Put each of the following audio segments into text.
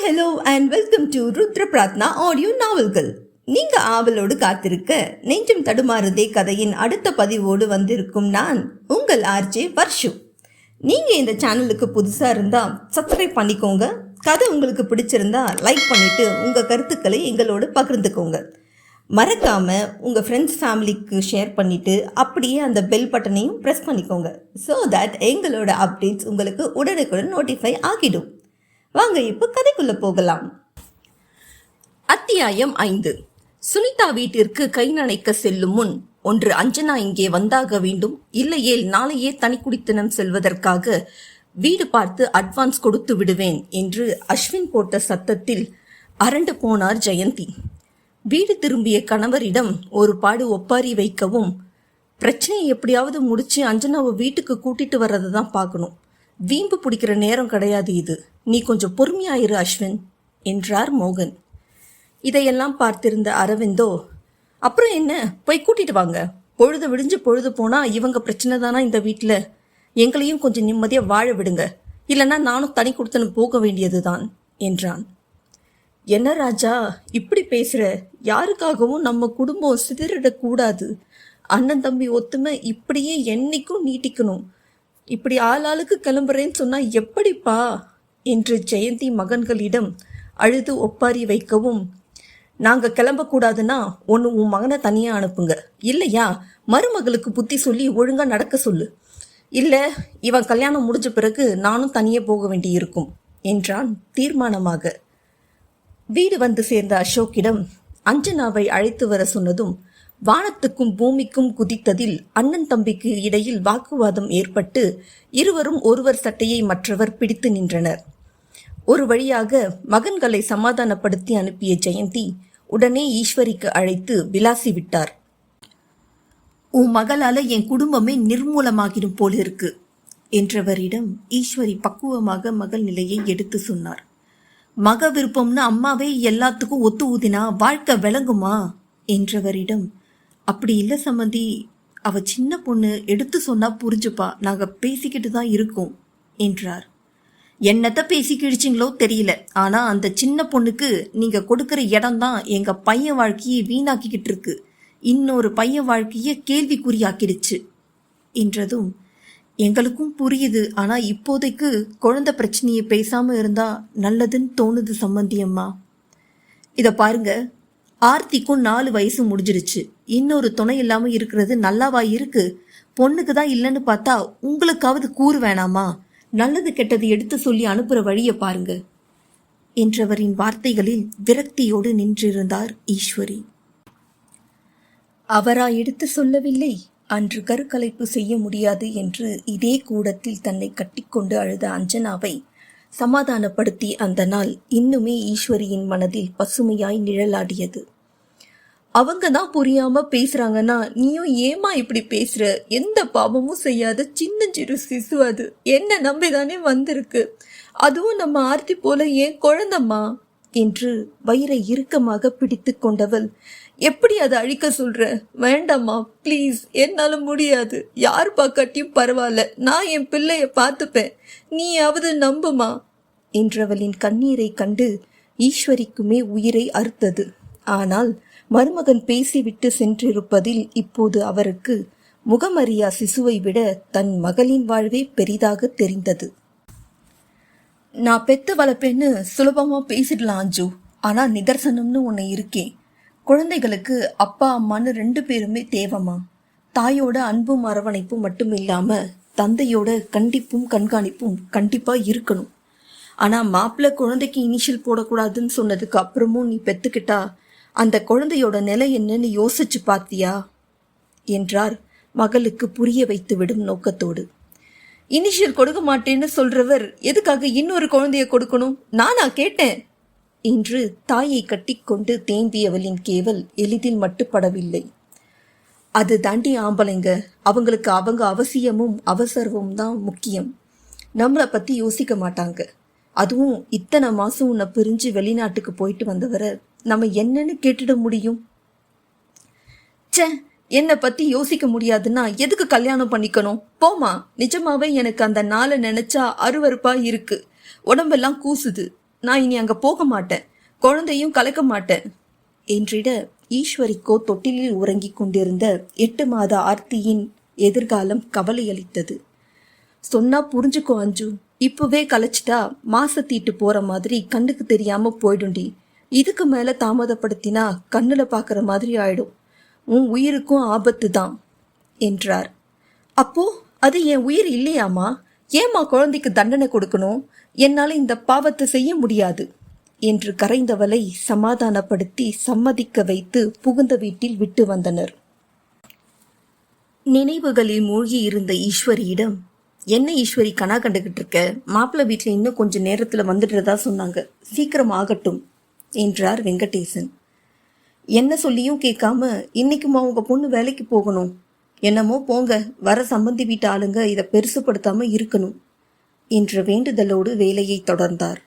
Hello and welcome to Rudra Prarthana audio நாவல்கள். நீங்க ஆவலோடு காத்திருக்க நெஞ்சம் தடுமாறுதே கதையின் அடுத்த பதிவோடு வந்திருக்கும் நான் உங்கள் ஆர்ஜே வர்ஷு. நீங்க இந்த சேனலுக்கு புதுசா இருந்தா சப்ஸ்கிரைப் பண்ணிக்கோங்க. கதை உங்களுக்கு பிடிச்சிருந்தா லைக் பண்ணிட்டு உங்க கருத்துக்களை எங்களோடு பகிர்ந்துக்கோங்க. மறக்காம உங்க ஃப்ரெண்ட்ஸ் ஃபேமிலிக்கு ஷேர் பண்ணிட்டு அப்படியே அந்த பெல் பட்டனையும் ப்ரெஸ் பண்ணிக்கோங்க. ஸோ தட் எங்களோட அப்டேட்ஸ் உங்களுக்கு உடனுக்குடன் நோட்டிஃபை ஆகிடும். வாங்க இப்போ கதைக்குள்ள போகலாம். அத்தியாயம் 5. சுனிதா வீட்டிற்கு கை நனைக்க செல்லும் முன், ஒன்று அஞ்சனா இங்கே வந்தாக வேண்டும், இல்லையேல் நாளையே தனி குடித்தனம் செல்வதற்காக வீடு பார்த்து அட்வான்ஸ் கொடுத்து விடுவேன் என்று அஸ்வின் போட்ட சத்தத்தில் அரண்டு போனார் ஜெயந்தி. வீடு திரும்பிய கணவரிடம் ஒரு பாடு ஒப்பாரி வைக்கவும், பிரச்சனையை எப்படியாவது முடிச்சு அஞ்சனாவை வீட்டுக்கு கூட்டிட்டு வர்றதை தான் பார்க்கணும். வீம்பு பிடிக்கிற நேரம் கிடையாது இது. நீ கொஞ்சம் பொறுமையாயிரு அஸ்வின் என்றார் மோகன். இதையெல்லாம் பார்த்திருந்த அரவிந்தோ, அப்புறம் என்ன, போய் கூட்டிட்டு வாங்க. பொழுது விடிஞ்சு பொழுது போனா இவங்க பிரச்சனை தானா இந்த வீட்டில்? எங்களையும் கொஞ்சம் நிம்மதியாக வாழ விடுங்க, இல்லைன்னா நானும் தனி கொடுத்தனு போக வேண்டியதுதான் என்றான். என்ன ராஜா இப்படி பேசுற? யாருக்காகவும் நம்ம குடும்பம் சிதறிடக்கூடாது. அண்ணன் தம்பி ஒத்துமை இப்படியே என்னைக்கும் நீட்டிக்கணும். இப்படி ஆளாளுக்கு கிளம்புறேன்னு சொன்னா எப்படிப்பா என்று ஜெயந்தி மகன்களிடம் அழுது ஒப்பாரி வைக்கவும், நாங்க கிளம்பக்கூடாதுன்னா ஒன்று உன் மகனை தனியா அனுப்புங்க, இல்லையா மருமகளுக்கு புத்தி சொல்லி ஒழுங்கா நடக்க சொல்லு, இல்லை இவன் கல்யாணம் முடிஞ்ச பிறகு நானும் தனியே போக வேண்டி இருக்கும் என்றான் தீர்மானமாக. வீடு வந்து சேர்ந்த அசோக்கிடம் அஞ்சனாவை அழைத்து வர சொன்னதும் வானத்துக்கும் பூமிக்கும் குதித்ததில் அண்ணன் தம்பிக்கு இடையில் வாக்குவாதம் ஏற்பட்டு இருவரும் ஒருவர் சட்டையை மற்றவர் பிடித்து நின்றனர். ஒரு வழியாக மகன்களை சமாதானப்படுத்தி அனுப்பிய ஜெயந்தி உடனே ஈஸ்வரிக்கு அழைத்து விலாசி விட்டார். உன் மகளால என் குடும்பமே நிர்மூலமாகிடும் போலிருக்கு என்றவரிடம் ஈஸ்வரி பக்குவமாக மகள் நிலையை எடுத்து சொன்னார். மக விருப்பம்னு அம்மாவே எல்லாத்துக்கும் ஒத்து ஊதினா வாழ்க்கை விளங்குமா என்றவரிடம், அப்படி இல்லை சம்மந்தி, அவ சின்ன பொண்ணு, எடுத்து சொன்னா புரிஞ்சுப்பா, நாங்க பேசிக்கிட்டு தான் இருக்கோம் என்றார். என்னத்த பேசி கிழிச்சிங்களோ தெரியல, ஆனா அந்த சின்ன பொண்ணுக்கு நீங்க கொடுக்கிற இடம் தான் எங்க பையன் வாழ்க்கையை வீணாக்கிக்கிட்டு இருக்கு, இன்னொரு பையன் வாழ்க்கைய கேள்விக்குறியாக்கிடுச்சு என்றதும், எங்களுக்கும் புரியுது, ஆனா இப்போதைக்கு குழந்தை பிரச்சனையை பேசாம இருந்தா நல்லதுன்னு தோணுது சம்மந்தியம்மா. இத பாருங்க, ஆர்த்திக்கும் 4 வயசு முடிஞ்சிருச்சு, இன்னொரு துணை இல்லாம இருக்கிறது நல்லாவா இருக்கு? பொண்ணுக்கு தான் இல்லைன்னு பார்த்தா உங்களுக்காவது கூறு வேணாமா? நல்லது கெட்டது எடுத்து சொல்லி அனுப்புற வழிய பாருங்க என்றவரின் வார்த்தைகளில் விரக்தியோடு நின்றிருந்தார் ஈஸ்வரி. அவரா எடுத்து சொல்லவில்லை? அன்று கருக்கலைப்பு செய்ய முடியாது என்று இதே கூடத்தில் தன்னை கட்டிக்கொண்டு அழுத அஞ்சனாவை சமாதானப்படுத்தி அந்த நாள் இன்னுமே ஈஸ்வரியின் மனதில் பசுமையாய் நிழலாடியது. அவங்க தான் புரியாம பேசுறாங்கன்னா நீயும் ஏமா இப்படி பேசுற? எந்த பாவமும் செய்யாத சின்ன சிறு சிசு, அது என்ன நம்பிதானே வந்திருக்கு, அதுவும் நம்ம ஆர்த்தி போல ஏன் குழந்தம்மா என்று வயிறை இறுக்கமாக பிடித்து கொண்டவள், எப்படி அதை அழிக்க சொல்ற? வேண்டாம்மா ப்ளீஸ், என்னால முடியாது. யார் பார்க்காட்டியும் பரவாயில்ல, நான் என் பிள்ளைய பார்த்துப்பேன், நீயாவது நம்புமா என்றவளின் கண்ணீரை கண்டு ஈஸ்வரிக்குமே உயிரை அறுத்தது. ஆனால் மருமகன் பேசிவிட்டு சென்றிருப்பதில் இப்போது அவருக்கு முகமறியா சிசுவை விட தன் மகளின் வாழ்வே பெரிதாக தெரிந்தது. நான் பெத்து வளர்ப்பேன்னு சுலபமா பேசிடலாம் அஞ்சு, ஆனா நிதர்சனம்னு ஒன்று இருக்கே. குழந்தைகளுக்கு அப்பா அம்மான்னு 2 பேருமே தேவமா. தாயோட அன்பும் அரவணைப்பும் மட்டும் இல்லாம தந்தையோட கண்டிப்பும் கண்காணிப்பும் கண்டிப்பா இருக்கணும். ஆனா மாப்பிள்ளை குழந்தைக்கு இனிஷியல் போடக்கூடாதுன்னு சொன்னதுக்கு அப்புறமும் நீ பெத்துக்கிட்டா அந்த குழந்தையோட நிலை என்னன்னு யோசிச்சு பார்த்தியா என்றார் மகளுக்கு புரிய வைத்து விடும் நோக்கத்தோடு. இனிஷியல் கொடுக்க மாட்டேன்னு சொல்றவர் எதுக்காக இன்னொரு குழந்தைய கொடுக்கணும்? நானா கேட்டேன் என்று தாயை கட்டிக்கொண்டு தேம்பியவளின் கேவல் எளிதில் மட்டுப்படவில்லை. அது தாண்டி ஆம்பளைங்க, அவங்களுக்கு அவங்க அவசியமும் அவசரமும் தான் முக்கியம். நம்மளை பத்தி யோசிக்க மாட்டாங்க. அதுவும் இத்தனை மாசம் உன்னை பிரிஞ்சு வெளிநாட்டுக்கு போயிட்டு வந்தவரை நம்ம என்னன்னு கேட்டுட முடியும்? என்னை பத்தி யோசிக்க முடியாதுன்னா எதுக்கு கல்யாணம் பண்ணிக்கணும்? போமா. நிஜமாவே எனக்கு அந்த நாளை நினைச்சா அருவருப்பா இருக்கு, உடம்பெல்லாம் கூசுது. நான் இனி அங்க போக மாட்டேன், குழந்தையும் கலக்க மாட்டேன் என்றிட ஈஸ்வரிக்கோ தொட்டிலில் உறங்கிக் கொண்டிருந்த 8 மாத ஆர்த்தியின் எதிர்காலம் கவலையளித்தது. சொன்னா புரிஞ்சுக்கோ அஞ்சு, இப்பவே கலைச்சிட்டா மாசத்தீட்டு போற மாதிரி கண்ணுக்கு தெரியாம போயிடும்டி. இதுக்கு மேல தாமதப்படுத்தினா கண்ணுல பாக்குற மாதிரி ஆயிடும். உன் உயிருக்கும் ஆபத்து தான் என்றார். அப்போ அது என் உயிர் இல்லையாமா? ஏமா குழந்தைக்கு தண்டனை கொடுக்கணும்? என்னால இந்த பாவத்தை செய்ய முடியாது என்று கரைந்தவளை சமாதானப்படுத்தி சம்மதிக்க வைத்து புகுந்த வீட்டில் விட்டு வந்தனர். நினைவுகளில் மூழ்கி இருந்த ஈஸ்வரியிடம், என்ன ஈஸ்வரி கனா கண்டுகிட்டு இருக்க? மாப்பிள்ளை வீட்டுல இன்னும் கொஞ்ச நேரத்துல வந்துடுறதா சொன்னாங்க, சீக்கிரம் ஆகட்டும் என்றார் வெங்கடேசன். என்ன சொல்லியும் கேட்காம இன்னைக்குமா உங்க பொண்ணு வேலைக்கு போகணும்? என்னமோ போங்க, வர சம்பந்தி வீட்டு ஆளுங்க இதை பெருசுப்படுத்தாம இருக்கணும் என்ற வேண்டுதலோடு வேலையை தொடர்ந்தார்.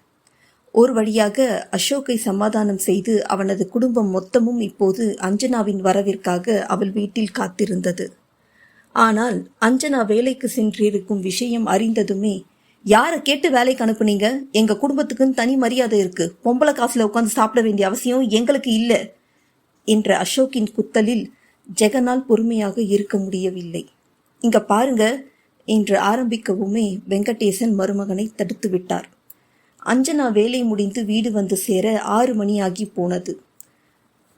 ஒரு வழியாக அசோக்கை சமாதானம் செய்து அவனது குடும்பம் மொத்தமும் இப்போது அஞ்சனாவின் வரவிற்காக அவள் வீட்டில் காத்திருந்தது. ஆனால் அஞ்சனா வேலைக்கு சென்றிருக்கும் விஷயம் அறிந்ததுமே, யாரை கேட்டு வேலைக்கு அனுப்புனீங்க? எங்க குடும்பத்துக்குன்னு தனி மரியாதை இருக்கு, பொம்பளை காசுல உட்காந்து சாப்பிட வேண்டிய அவசியம் எங்களுக்கு இல்ல என்ற அசோக்கின் குத்தலில் ஜெகனால் பொறுமையாக இருக்க முடியவில்லை. இங்க பாருங்க என்று ஆரம்பிக்கவுமே வெங்கடேசன் மருமகனை தடுத்து விட்டார். அஞ்சனா வேலை முடிந்து வீடு வந்து சேர 6 மணியாகி போனது.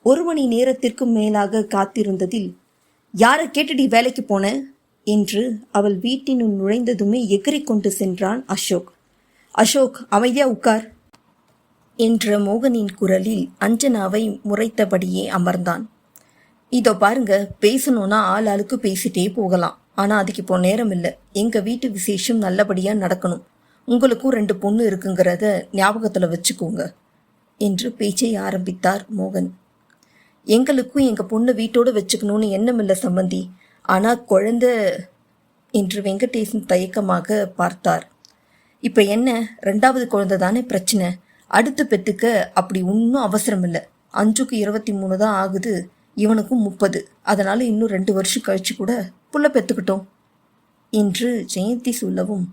1 மணி நேரத்திற்கும் மேலாக காத்திருந்ததில், யாரை கேட்டுடி வேலைக்கு போன என்று அவள் வீட்டினுள் நுழைந்ததுமே எகிரிக்கொண்டு சென்றான் அசோக். அசோக், அமைதியா உட்கார் என்ற மோகனின் குரலில் அஞ்சனாவை முறைத்தபடியே அமர்ந்தான். இதோ பாருங்க, பேசணும்னா ஆள் ஆளுக்கு பேசிட்டே போகலாம், ஆனா அதுக்கு இப்போ நேரம் இல்லை. எங்க வீட்டு விசேஷம் நல்லபடியா நடக்கணும், உங்களுக்கும் 2 பொண்ணு இருக்குங்கிறத ஞாபகத்துல வச்சுக்கோங்க என்று பேச்சை ஆரம்பித்தார் மோகன். எங்களுக்கும் எங்க பொண்ணு வீட்டோடு வச்சுக்கணும்னு எண்ணமில்லை சம்பந்தி, ஆனா குழந்தை என்று வெங்கடேசன் தயக்கமாக பார்த்தார். இப்ப என்ன, 2வது குழந்தை தானே பிரச்சனை, அடுத்து பெத்துக்க அப்படி ஒன்றும் அவசரம் இல்லை. அஞ்சுக்கு 23 தான் ஆகுது, இவனுக்கும் 30, அதனால இன்னும் 2 வருஷம் கழிச்சு கூட புள்ள பெத்துக்கிட்டோம் என்று ஜெயந்தி சொல்லவும்,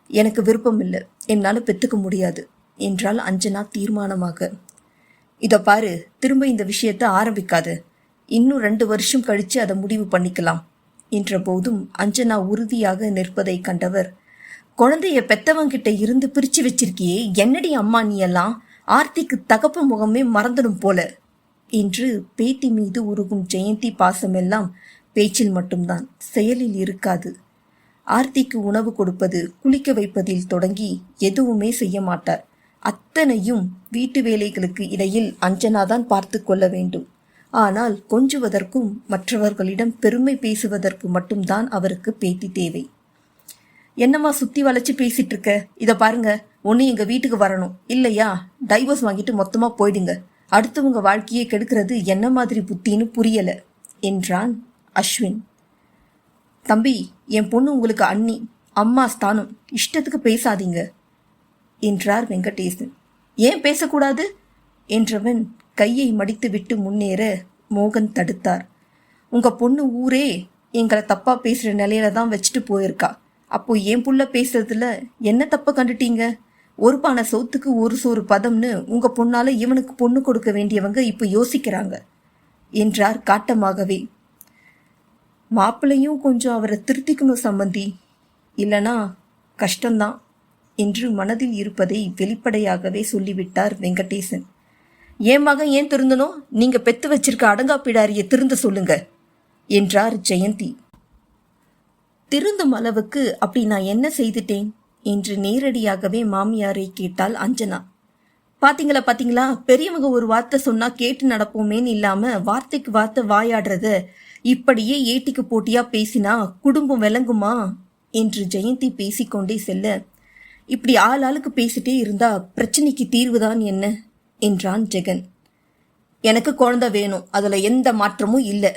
எனக்கு விருப்பம் இல்லை, என்னால் பெத்துக்க முடியாது என்றாள் அஞ்சனா தீர்மானமாக. இதை பாரு, திரும்ப இந்த விஷயத்தை ஆரம்பிக்காது, இன்னும் 2 வருஷம் கழிச்சு அதை முடிவு பண்ணிக்கலாம் என்ற போதும் அஞ்சனா உறுதியாக நிற்பதை கண்டவர், குழந்தைய பெத்தவங்கிட்ட இருந்து பிரிச்சு வச்சிருக்கியே, என்னடி அம்மா நீ எல்லாம், ஆர்த்திக்கு தகப்ப முகமே மறந்துடும் போல என்று பேத்தி மீது உருகும் ஜெயந்தி பாசமெல்லாம் பேச்சில் மட்டும்தான், செயலில் இருக்காது. ஆர்த்திக்கு உணவு கொடுப்பது, குளிக்க வைப்பதில் தொடங்கி எதுவுமே செய்ய மாட்டார். அத்தனையும் வீட்டு வேலைகளுக்கு இடையில் அஞ்சனாதான் பார்த்து கொள்ள வேண்டும். ஆனால் கொஞ்சுவதற்கும் மற்றவர்களிடம் பெருமை பேசுவதற்கு மட்டும்தான் அவருக்கு பேத்தி தேவை. என்னம்மா சுத்தி வளைச்சு பேசிட்டு இருக்க? இதை பாருங்க, ஒன்று எங்க வீட்டுக்கு வரணும், இல்லையா டைவர்ஸ் வாங்கிட்டு மொத்தமா போயிடுங்க. அடுத்தவங்க வாழ்க்கையை கெடுக்கிறது என்ன மாதிரி புத்தின்னு புரியல என்றான் அஸ்வின். தம்பி, என் பொண்ணு உங்களுக்கு அண்ணி, அம்மா ஸ்தானம், இஷ்டத்துக்கு பேசாதீங்க என்றார் வெங்கடேசன். ஏன் பேசக்கூடாது என்றவன் கையை மடித்துவிட்டு முன்னேற மோகன் தடுத்தார். உங்க பொண்ணு ஊரே எங்களை தப்பா பேசுற நிலையில தான் வச்சுட்டு போயிருக்கா. அப்போ என் புள்ள பேசுறதுல என்ன தப்ப கண்டுட்டீங்க? ஒரு பானை சோத்துக்கு ஒரு சோறு பதம்னு உங்க பொண்ணால இவனுக்கு பொண்ணு கொடுக்க வேண்டியவங்க இப்ப யோசிக்கிறாங்க என்றார் காட்டமாகவே. மாப்பிள்ளையும் கொஞ்சம் அவரை திருத்திக்கணும் சம்பந்தி, இல்லனா கஷ்டம்தான் என்று மனதில் இருப்பதை வெளிப்படையாகவே சொல்லிவிட்டார் வெங்கடேசன். என் மகன் ஏன் திருந்தணும்? நீங்க பெத்து வச்சிருக்க அடங்காப்பிடாரிய திருந்த சொல்லுங்க என்றார் ஜெயந்தி. திருந்தும் அளவுக்கு அப்படி நான் என்ன செய்துட்டேன் என்று நேரடியாகவே மாமியாரை கேட்டாள் அஞ்சனா. பாத்தீங்களா, பெரியவங்க ஒரு வார்த்தை சொன்னா கேட்டு நடப்போமேன்னு இல்லாம வார்த்தைக்கு வார்த்தை வாயாடுறத இப்படியே ஏட்டிக்கு போட்டியா பேசினா குடும்பம் விளங்குமா என்று ஜெயந்தி பேசிக்கொண்டே செல்ல, இப்படி ஆளுக்கு பேசிட்டே இருந்தா பிரச்சனைக்கு தீர்வுதான் என்ன என்றான் ஜெகன். எனக்கு குழந்தை வேணும், அதுல எந்த மாற்றமும் இல்லை.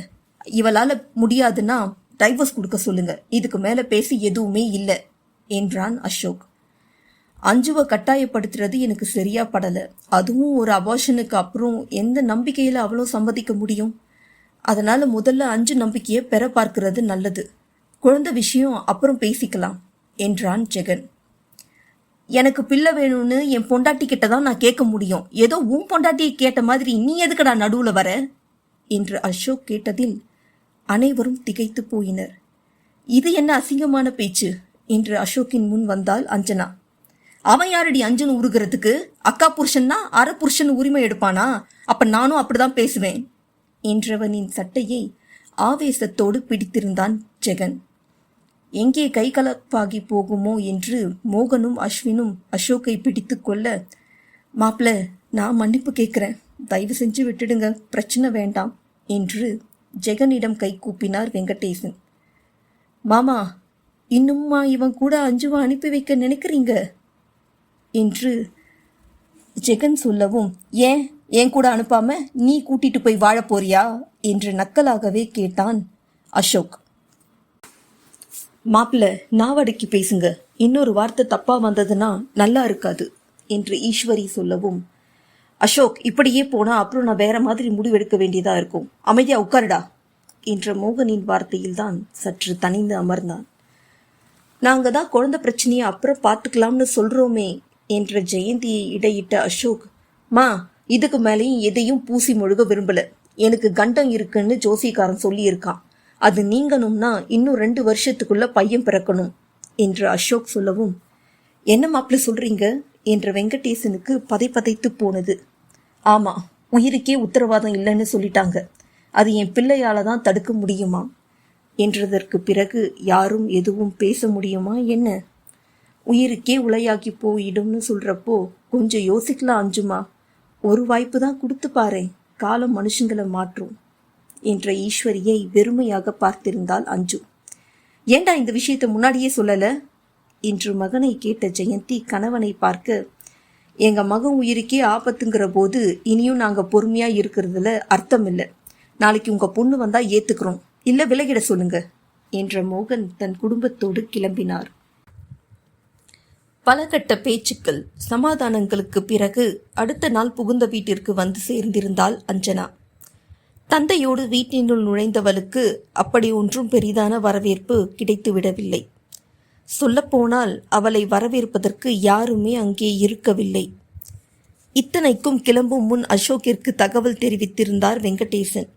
இவளால முடியாதுன்னா டைவர்ஸ் கொடுக்க சொல்லுங்க, இதுக்கு மேல பேசி எதுவுமே இல்லை என்றான் அசோக். அஞ்சுவை கட்டாயப்படுத்துறது எனக்கு சரியா படல. அதுவும் ஒரு அபார்ஷனுக்கு அப்புறம் எந்த நம்பிக்கையில அவளும் சம்மதிக்க முடியும்? அதனால முதல்ல அஞ்சு நம்பிக்கையை பெற பார்க்கிறது நல்லது. குழந்தை விஷயம் அப்புறம் பேசிக்கலாம் என்றான் ஜெகன். எனக்கு பிள்ளை வேணும்னு என் பொண்டாட்டி கிட்ட தான் நான் கேட்க முடியும். ஏதோ உன் பொண்டாட்டியை கேட்ட மாதிரி நீ எதுக்குடா நடுவுல வர என்று அசோக் கேட்டதில் அனைவரும் திகைத்து போயினர். இது என்ன அசிங்கமான பேச்சு என்று அசோக்கின் முன் வந்தாள் அஞ்சனா. அவன் யாரடி அஞ்சன் உருகிறதுக்கு? அக்கா புருஷன்னா அரை புருஷன் உரிமை எடுப்பானா? அப்ப நானும் அப்படிதான் பேசுவேன் என்றவனின் சட்டையை ஆவேசத்தோடு பிடித்திருந்தான் ஜெகன். எங்கே கை கலப்பாகி போகுமோ என்று மோகனும் அஸ்வினும் அசோக்கை பிடித்து கொள்ள, மாப்பிள்ள நான் மன்னிப்பு கேட்குறேன், தயவு செஞ்சு விட்டுடுங்க, பிரச்சனை வேண்டாம் என்று ஜெகனிடம் கை கூப்பினார் வெங்கடேசன். மாமா, இன்னும்மா இவன் கூட அஞ்சுவா அனுப்பி வைக்க நினைக்கிறீங்க என்று ஜெகன் சொல்லவும், ஏன் என் கூட அனுப்பாம நீ கூட்டிட்டு போய் வாழ போறியா என்று நக்கலாகவே கேட்டான் அசோக். மாப்பிள்ள நாவடக்கி பேசுங்க, இன்னொரு வார்த்தை தப்பா வந்ததுன்னா நல்லா இருக்காது என்று ஈஸ்வரி சொல்லவும், அசோக் இப்படியே போனா அப்புறம் நான் வேற மாதிரி முடிவெடுக்க வேண்டியதா இருக்கும், அமைதியா உட்காருடா என்ற மோகனின் வார்த்தையில்தான் சற்று தனிந்து அமர்ந்தான். நாங்க தான் குழந்தை பிரச்சனையை அப்புறம் பார்த்துக்கலாம்னு சொல்றோமே என்ற ஜெயந்தியை இடையிட்ட அசோக், மா இதுக்கு மேலேயும் எதையும் பூசி முழுக விரும்பல, எனக்கு கண்டம் இருக்குன்னு ஜோசிக்காரன் சொல்லியிருக்கான், அது நீங்கணும்னா இன்னும் 2 வருஷத்துக்குள்ள பையன் பிறக்கணும் என்று அசோக் சொல்லவும், என்ன மாப்பிள்ள சொல்றீங்க என்ற வெங்கடேசனுக்கு பதைத்து போனது. ஆமா, உயிருக்கே உத்தரவாதம் இல்லைன்னு சொல்லிட்டாங்க, அது என் பிள்ளையால தான் தடுக்க முடியுமா என்றதற்கு பிறகு யாரும் எதுவும் பேச முடியுமா என்ன? உயிருக்கே உலையாக்கி போயிடும்னு சொல்றப்போ கொஞ்சம் யோசிக்கலாம் அஞ்சுமா, ஒரு வாய்ப்பு தான் கொடுத்து பாரு, காலம் மனுஷங்களை மாற்றும் என்ற ஈஸ்வரியை வெறுமையாக பார்த்திருந்தாள் அஞ்சு. ஏண்டா இந்த விஷயத்தை முன்னாடியே சொல்லல என்று மகனை கேட்ட ஜெயந்தி கணவனை பார்க்க, எங்க மகன் உயிருக்கே ஆபத்துங்கிற போது இனியும் நாங்க பொறுமையா இருக்கிறதுல அர்த்தம் இல்லை, நாளைக்கு உங்க பொண்ணு வந்தா ஏத்துக்கிறோம், இல்ல விலகிட சொல்லுங்க என்ற மோகன் தன் குடும்பத்தோடு கிளம்பினார். பல கட்ட பேச்சுக்கள் சமாதானங்களுக்கு பிறகு அடுத்த நாள் புகுந்த வீட்டிற்கு வந்து சேர்ந்திருந்தாள் அஞ்சனா. தந்தையோடு வீட்டினுள் நுழைந்தவளுக்கு அப்படி ஒன்றும் பெரிதான வரவேற்பு கிடைத்துவிடவில்லை. சொல்லப்போனால் அவளை வரவேற்பதற்கு யாருமே அங்கே இருக்கவில்லை. இத்தனைக்கும் கிளம்பும் முன் அசோக்கிற்கு தகவல் தெரிவித்திருந்தார் வெங்கடேசன்.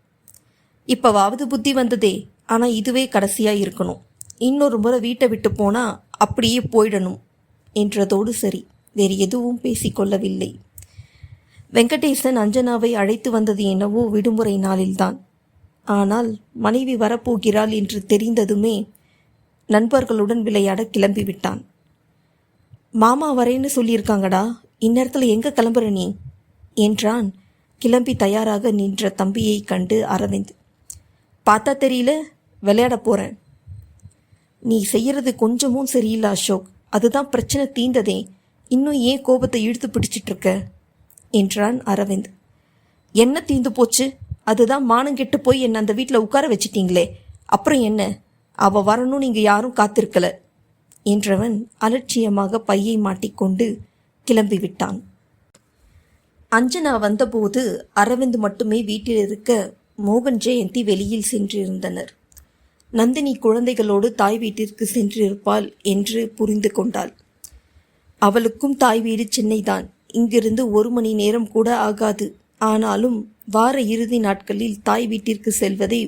இப்பவாவது புத்தி வந்ததே, ஆனா இதுவே கடைசியா இருக்கணும், இன்னொரு முறை வீட்டை விட்டு போனா அப்படியே போயிடணும் என்றதோடு சரி, வேறு எதுவும் பேசிக்கொள்ளவில்லை. வெங்கடேசன் அஞ்சனாவை அழைத்து வந்தது என்னவோ விடுமுறை நாளில்தான். ஆனால் மனைவி வரப்போகிறாள் என்று தெரிந்ததுமே நண்பர்களுடன் விளையாட கிளம்பிவிட்டான். மாமா வரேன்னு சொல்லியிருக்காங்கடா, இந்நேரத்தில் எங்க கிளம்புற நீ என்றான் கிளம்பி தயாராக நின்ற தம்பியை கண்டு அரவிந்த். பார்த்தா தெரியல, விளையாட போறேன். நீ செய்யறது கொஞ்சமும் சரியில்லை அசோக், அதுதான் பிரச்சனை தீந்ததே, இன்னும் ஏன் கோபத்தை இழுத்து பிடிச்சிட்டு இருக்க என்றான் அரவிந்த். என்ன தீந்து போச்சு? அதுதான் மானங்கெட்டு போய் என்னை அந்த வீட்டில் உட்கார வச்சிட்டீங்களே, அப்புறம் என்ன? அவ வரணும், நீங்க யாரும் காத்திருக்கல என்றவன் அலட்சியமாக பையை மாட்டிக்கொண்டு கிளம்பிவிட்டான். அஞ்சனா வந்தபோது அரவிந்த் மட்டுமே வீட்டில் இருக்க மோகன் ஜெயந்தி வெளியில் சென்றிருந்தனர். நந்தினி குழந்தைகளோடு தாய் வீட்டிற்கு சென்றிருப்பாள் என்று புரிந்து கொண்டாள். அவளுக்கும் தாய் வீடு சென்னைதான், இங்கிருந்து 1 மணி நேரம் கூட ஆகாது. ஆனாலும் வார இறுதி நாட்களில் தாய் வீட்டிற்கு செல்வதை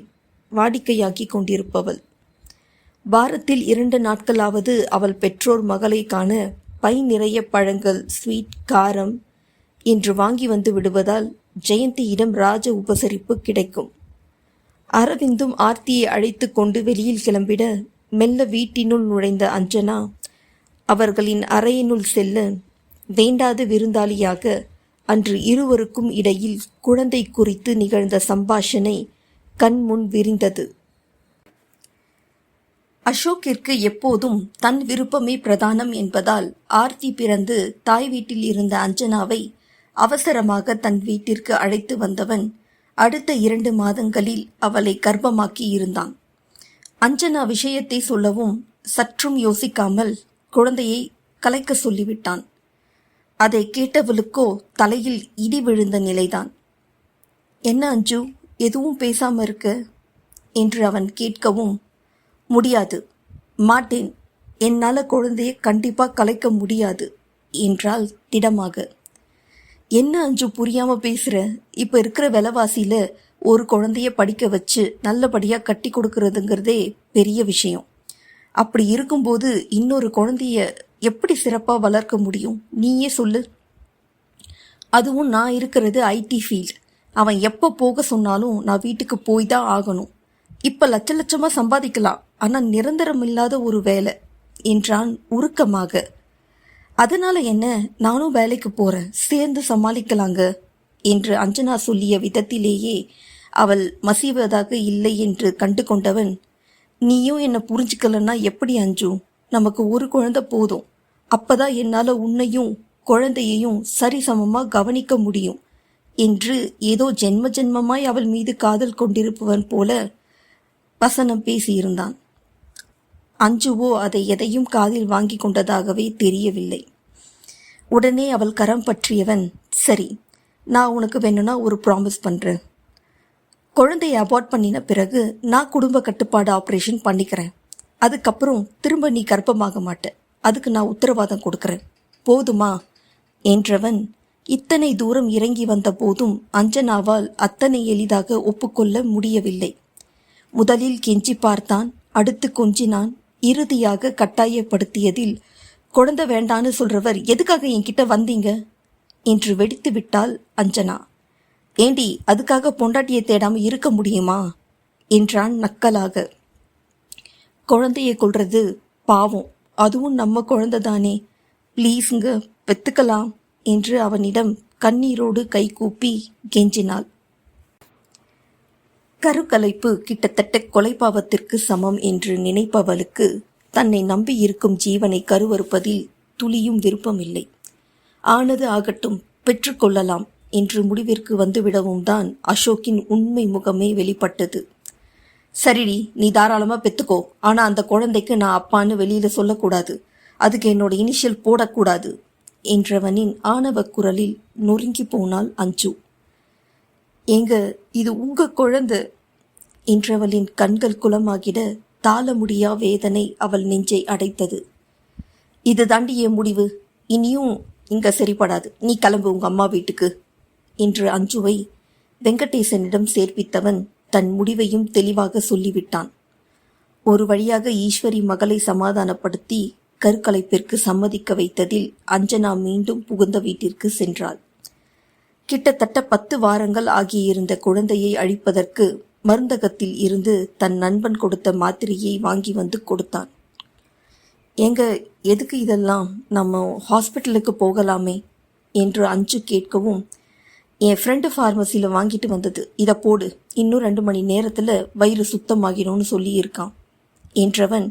வாடிக்கையாக்கி கொண்டிருப்பவள். வாரத்தில் 2 நாட்களாவது அவள் பெற்றோர் மகளை காண பை நிறைய பழங்கள், ஸ்வீட், காரம் என்று வாங்கி வந்து விடுவதால் ஜெயந்தியிடம் ராஜ உபசரிப்பு கிடைக்கும். அரவிந்தும் ஆர்த்தியை அழைத்து கொண்டு வெளியில் கிளம்பிட மெல்ல வீட்டினுள் நுழைந்த அஞ்சனா அவர்களின் அறையினுள் செல்ல வேண்டாத விருந்தாளியாக அன்று இருவருக்கும் இடையில் குழந்தை குறித்து நிகழ்ந்த சம்பாஷணை கண் முன் விரிந்தது. அசோக்கிற்கு எப்போதும் தன் விருப்பமே பிரதானம் என்பதால் ஆர்த்தி பிறந்து தாய் வீட்டில் இருந்த அஞ்சனாவை அவசரமாக தன் வீட்டிற்கு அழைத்து வந்தவன் அடுத்த 2 மாதங்களில் அவளை கர்ப்பமாக்கி இருந்தான். அஞ்சனா விஷயத்தை சொல்லவும் சற்றும் யோசிக்காமல் குழந்தையை கலைக்க சொல்லிவிட்டான். அதை கேட்டவளுக்கோ தலையில் இடி விழுந்த நிலைதான். என்ன அஞ்சு, எதுவும் பேசாம இருக்க என்று அவன் கேட்கவும், முடியாது, மாட்டேன், என்னால் குழந்தையை கண்டிப்பாக கலைக்க முடியாது என்றாள் திடமாக. என்ன அஞ்சு புரியாம பேசுற? இப்ப இருக்கிற விலைவாசியில ஒரு குழந்தைய படிக்க வச்சு நல்லபடியா கட்டி கொடுக்கறதுங்கிறதே பெரிய விஷயம். அப்படி இருக்கும்போது இன்னொரு குழந்தைய எப்படி சிறப்பா வளர்க்க முடியும்? நீயே சொல்லு. அதுவும் நான் இருக்கிறது ஐடி ஃபீல்டு. அவன் எப்போ போக சொன்னாலும் நான் வீட்டுக்கு போய் தான் ஆகணும். இப்ப லட்ச லட்சமா சம்பாதிக்கலாம், ஆனா நிரந்தரம் இல்லாத ஒரு வேலை என்றான் உருக்கமாக. அதனால என்ன, நானும் வேலைக்கு போறேன், சேர்ந்து சமாளிக்கலாங்க என்று அஞ்சனா சொல்லிய விதத்திலேயே அவள் மசிவதாக இல்லை என்று கண்டு கொண்டவன், நீயும் என்ன புரிஞ்சுக்கலன்னா எப்படி அஞ்சு? நமக்கு ஒரு குழந்தை போதும். அப்பதான் என்னால உன்னையும் குழந்தையையும் சரிசமமா கவனிக்க முடியும் என்று ஏதோ ஜென்ம ஜென்மமாய் அவள் மீது காதல் கொண்டிருப்பவன் போல வசனம் பேசியிருந்தான். அஞ்சுவோ அதை எதையும் காதில் வாங்கி கொண்டதாகவே தெரியவில்லை. உடனே அவள் கரம் பற்றியவன், சரி, நான் உனக்கு வேணும்னா ஒரு ப்ராமிஸ் பண்றேன். குழந்தைய அபார்ட் பண்ணின பிறகு நான் குடும்ப கட்டுப்பாடு ஆப்ரேஷன் பண்ணிக்கிறேன். அதுக்கப்புறம் திரும்ப நீ கர்ப்பமாக மாட்ட. அதுக்கு நான் உத்தரவாதம் கொடுக்கறேன். போதுமா என்றவன் இத்தனை தூரம் இறங்கி வந்த போதும் அஞ்சனாவால் அத்தனை எளிதாக ஒப்புக்கொள்ள முடியவில்லை. முதலில் கெஞ்சி பார்த்தான், அடுத்து கொஞ்சினான், இறுதியாக கட்டாயப்படுத்தியதில் குழந்தை வேண்டான்னு சொல்றவர் எதுக்காக என்கிட்ட வந்தீங்க என்று வெடித்து விட்டாள் அஞ்சனா. ஏண்டி, அதுக்காக பொண்டாட்டியை தேடாம இருக்க முடியுமா என்றான் நக்கலாக. குழந்தையை கொல்றது பாவம், அதுவும் நம்ம குழந்தை தானே, ப்ளீஸுங்க, பெத்துக்கலாம் என்று அவனிடம் கண்ணீரோடு கைகூப்பி கெஞ்சினாள். கருக்கலைப்பு கிட்டத்தட்ட கொலைபாவத்திற்கு சமம் என்று நினைப்பவளுக்கு தன்னை நம்பியிருக்கும் ஜீவனை கருவறுப்பதில் துளியும் விருப்பமில்லை. ஆனது ஆகட்டும், பெற்றுக்கொள்ளலாம் என்று முடிவிற்கு வந்துவிடவும் தான் அசோக்கின் உண்மை முகமே வெளிப்பட்டது. சரிடி, நீ தாராளமா பெத்துக்கோ, ஆனா அந்த குழந்தைக்கு நான் அப்பான்னு வெளியில சொல்லக்கூடாது, அதுக்கு என்னோட இனிஷியல் போடக்கூடாது என்றவனின் ஆணவ குரலில் நொறுங்கி போனாள் அஞ்சு. ஏங்க, இது உங்க குழந்தை என்றவளின் கண்கள் குளமாகிட தாள முடியா வேதனை அவள் நெஞ்சை அடைத்தது. இது தாண்டி என் முடிவு, இனியும் இங்க சரிப்படாது, நீ கிளம்பு உங்க அம்மா வீட்டுக்கு என்று அஞ்சுவை வெங்கடேசனிடம் சேர்ப்பித்தவன் தன் முடிவையும் தெளிவாக சொல்லிவிட்டான். ஒரு வழியாக ஈஸ்வரி மகளை சமாதானப்படுத்தி கருக்கலைப்பிற்கு சம்மதிக்க வைத்ததில் அஞ்சனா மீண்டும் புகுந்த வீட்டிற்கு சென்றாள். கிட்டத்தட்ட 10 வாரங்கள் ஆகியிருந்த குழந்தையை அழிப்பதற்கு மருந்தகத்தில் இருந்து தன் நண்பன் கொடுத்த மாத்திரையை வாங்கி வந்து கொடுத்தான். ஏங்க, எதுக்கு இதெல்லாம், நம்ம ஹாஸ்பிட்டலுக்கு போகலாமே என்று அஞ்சு கேட்கவும், என் ஃப்ரெண்டு ஃபார்மசியில் வாங்கிட்டு வந்தது, இதை போடு, இன்னும் 2 மணி நேரத்தில் வயிறு சுத்தமாகிடும்னு சொல்லியிருக்கான் என்றவன்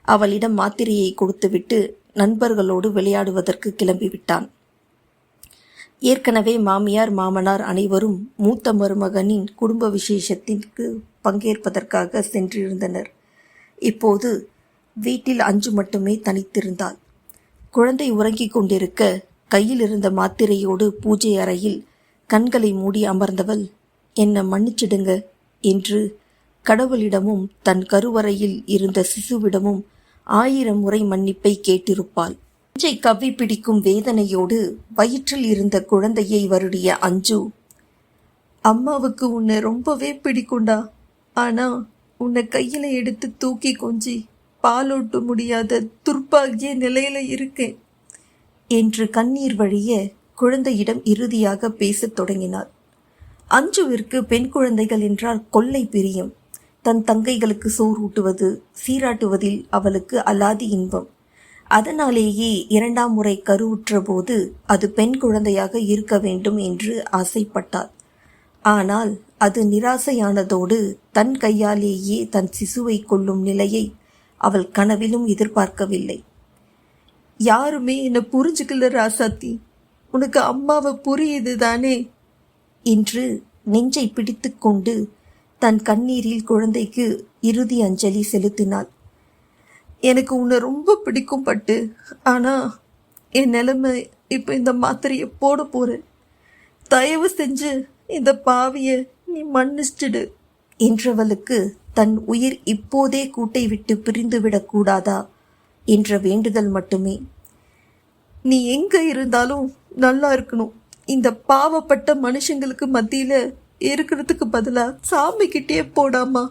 அவளிடம் மாத்திரையை கொடுத்துவிட்டு நண்பர்களோடு விளையாடுவதற்கு கிளம்பிவிட்டான். ஏற்கனவே மாமியார் மாமனார் அனைவரும் மூத்த மருமகனின் குடும்ப விசேஷத்திற்கு பங்கேற்பதற்காக சென்றிருந்தனர். இப்போது வீட்டில் அஞ்சு மட்டுமே தனித்திருந்தாள். குழந்தை உறங்கிக் கொண்டிருக்க கையில் இருந்த மாத்திரையோடு பூஜை அறையில் கண்களை மூடி அமர்ந்தவள், என்ன மன்னிச்சிடுங்க என்று கடவுளிடமும் தன் கருவறையில் இருந்த சிசுவிடமும் 1000 முறை மன்னிப்பை கேட்டிருப்பாள். நெஞ்சை கவ்வி பிடிக்கும் வேதனையோடு வயிற்றில் இருந்த குழந்தையை வருடிய அஞ்சு, அம்மாவுக்கு உன்னை ரொம்பவே பிடிக்குண்டா, ஆனா உன்னை கையில எடுத்து தூக்கி கொஞ்சி பாலோட்ட முடியாத துர்பாகிய நிலையில இருக்கேன் என்று கண்ணீர் வழிய குழந்தையிடம் இறுதியாக பேசத் தொடங்கினாள். அஞ்சுவிற்கு பெண் குழந்தைகள் என்றால் கொள்ளை பிரியம். தன் தங்கைகளுக்கு சோறு ஊட்டுவது, சீராட்டுவதில் அவளுக்கு அலாதி இன்பம். அதனாலேயே 2ஆம் முறை கருவுற்ற போது அது பெண் குழந்தையாக இருக்க வேண்டும் என்று ஆசைப்பட்டாள். ஆனால் அது நிராசையானதோடு தன் கையாலேயே தன் சிசுவை கொல்லும் நிலையை அவள் கனவிலும் எதிர்பார்க்கவில்லை. யாருமே என்னை புரிஞ்சுக்கல ராசாத்தி, உனக்கு அம்மாவை புரியுது தானே என்று நெஞ்சை பிடித்து கொண்டு தன் கண்ணீரில் குழந்தைக்கு இறுதி அஞ்சலி செலுத்தினாள். எனக்கு உன்னை ரொம்ப பிடிக்கும் பட்டு, ஆனா என் நிலைமை இப்ப இந்த மாத்திரையை போட போறேன், தயவு செஞ்சு இந்த பாவிய நீ மன்னிச்சிடு என்றவளுக்கு தன் உயிர் இப்போதே கூட்டை விட்டு பிரிந்து விடக்கூடாதா என்ற வேண்டுதல் மட்டுமே. நீ எங்க இருந்தாலும் நல்லா இருக்கணும். இந்த பாவப்பட்ட மனுஷங்களுக்கு மத்தியில இருக்கிறதுக்கு பதிலா சாமி கிட்டே போடாமா.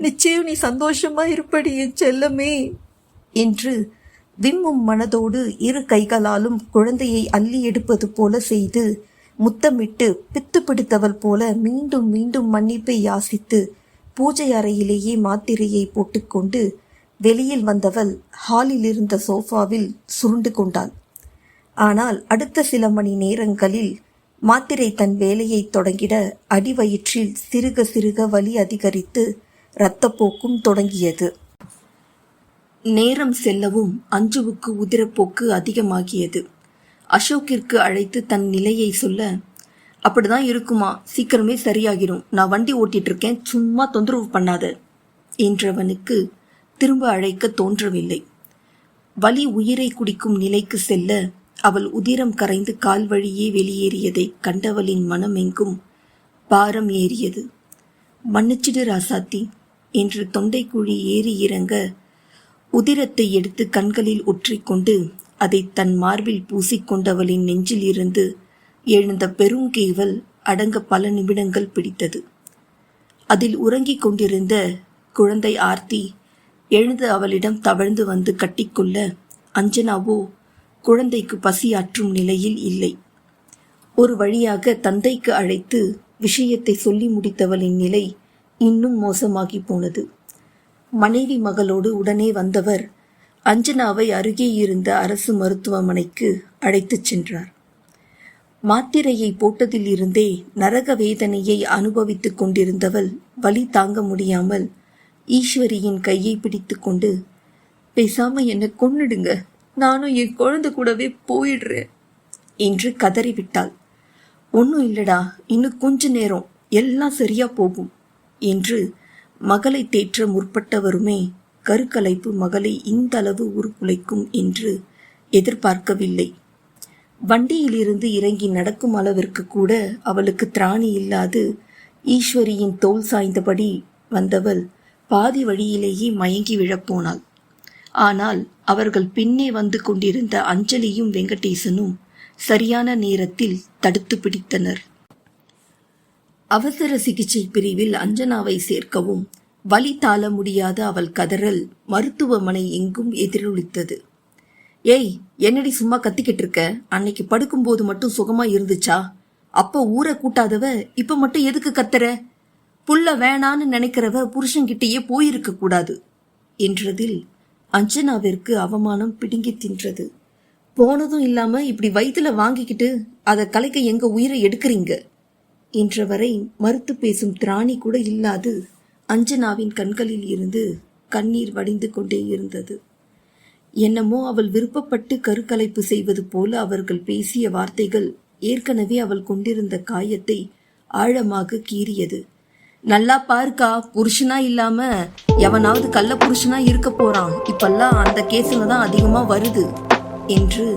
நிச்சயம் நீ சந்தோஷமா இருப்படி என் செல்லமே என்று விம்மும் மனதோடு இரு கைகளாலும் குழந்தையை அள்ளி எடுப்பது போல செய்து முத்தமிட்டு பித்து பிடித்தவள் போல மீண்டும் மீண்டும் மன்னிப்பை யாசித்து பூஜை அறையிலேயே மாத்திரையை போட்டுக்கொண்டு வெளியில் வந்தவள் ஹாலில் இருந்த சோஃபாவில் சுருண்டு கொண்டாள். ஆனால் அடுத்த சில மணி நேரங்களில் மாத்திரை தன் வேலையை தொடங்கிட அடிவயிற்றில் சிறுக சிறுக வலி அதிகரித்து இரத்தப்போக்கும் தொடங்கியது. நேரம் செல்லவும் அஞ்சுவுக்கு உதிரப்போக்கு அதிகமாகியது. அசோக்கிற்கு அழைத்து தன் நிலையை சொல்ல, அப்படிதான் இருக்குமா, சீக்கிரமே சரியாகிடும், நான் வண்டி ஓட்டிட்டு இருக்கேன், சும்மா தொந்தரவு பண்ணாத என்றவனுக்கு திரும்ப அழைக்க தோன்றவில்லை. வலி உயிரை குடிக்கும் நிலைக்கு செல்ல அவள் உதிரம் கரைந்து கால் வழியே வெளியேறியதை கண்டவளின் மனமெங்கும் பாரம் ஏறியது. மன்னிச்சிடு ராசாத்தி என்று தொண்டைக்குழி ஏறி இறங்க உதிரத்தை எடுத்து கண்களில் ஒற்றிக்கொண்டு அதை தன் மார்பில் பூசிக்கொண்டவளின் நெஞ்சில் இருந்து எழுந்த பெருங்கேவல் அடங்க பல நிமிடங்கள் பிடித்தது. அதில் உறங்கிக் கொண்டிருந்த குழந்தை ஆர்த்தி எழுந்து அவளிடம் தவழ்ந்து வந்து கட்டிக்கொள்ள அஞ்சனாவோ குழந்தைக்கு பசியாற்றும் நிலையில் இல்லை. ஒரு வழியாக தந்தைக்கு அழைத்து விஷயத்தை சொல்லி முடித்தவளின் நிலை இன்னும் மோசமாகி போனது. மனைவி மகளோடு உடனே வந்தவர் அஞ்சனாவை அருகே இருந்த அரசு மருத்துவமனைக்கு அழைத்துச் சென்றார். மாத்திரையை போட்டதில் இருந்தே நரக வேதனையை அனுபவித்துக் கொண்டிருந்தவள் வலி தாங்க முடியாமல் ஈஸ்வரியின் கையை பிடித்து கொண்டு, பேசாம என்னை கொன்னுடுங்க, நானும் என் குழந்தை கூடவே போயிடுறேன் என்று கதறிவிட்டாள். ஒன்றும் இல்லடா, இன்னும் கொஞ்ச நேரம் எல்லாம் சரியா போகும் என்று மகளை தேற்ற முற்பட்டவருமே கருக்கலைப்பு மகளை இந்த அளவு உருக்குலைக்கும் என்று எதிர்பார்க்கவில்லை. வண்டியிலிருந்து இறங்கி நடக்கும் அளவிற்கு கூட அவளுக்கு திராணி இல்லாது ஈஸ்வரியின் தோல் சாய்ந்தபடி வந்தவள் பாதி வழியிலேயே மயங்கி விழப்போனாள். ஆனால் அவர்கள் பின்னே வந்து கொண்டிருந்த அஞ்சலியும் வெங்கடேசனும் சரியான நேரத்தில் தடுத்து பிடித்தனர். அவசர சிகிச்சை பிரிவில் அஞ்சனாவை சேர்க்கவும் வலி தாள முடியாத அவள் கதறல் மருத்துவமனை எங்கும் எதிரொலித்தது. ஏய், என்னடி சும்மா கத்திக்கிட்டு இருக்க? அன்னைக்கு படுக்கும்போது மட்டும் சுகமா இருந்துச்சா? அப்ப ஊரை கூட்டாதவ இப்ப மட்டும் எதுக்கு கத்துற? புள்ள வேணான்னு நினைக்கிறவ புருஷன்கிட்டயே போயிருக்க கூடாது என்றதில் அஞ்சனாவிற்கு அவமானம் பிடுங்கி தின்றது. போனதும் இல்லாம இப்படி வயிற்றுல வாங்கிக்கிட்டு அதை கலைக்க எங்க உயிரை எடுக்கிறீங்க என்றவரை மறுத்து பேசும் திராணி கூட இல்லாது அஞ்சனாவின் கண்களில் இருந்து கண்ணீர் வடிந்து கொண்டே இருந்தது. என்னமோ அவள் விருப்பப்பட்டு கருக்கலைப்பு செய்வது போல அவர்கள் பேசிய வார்த்தைகள் ஏற்கனவே அவள் கொண்டிருந்த காயத்தை ஆழமாக கீறியது. நல்லா பாருக்கா, புருஷனா இல்லாம எவனாவது கள்ள புருஷனா இருக்க போறான், இப்பெல்லாம் அந்த கேஸ்ல தான் அதிகமா வருது என்று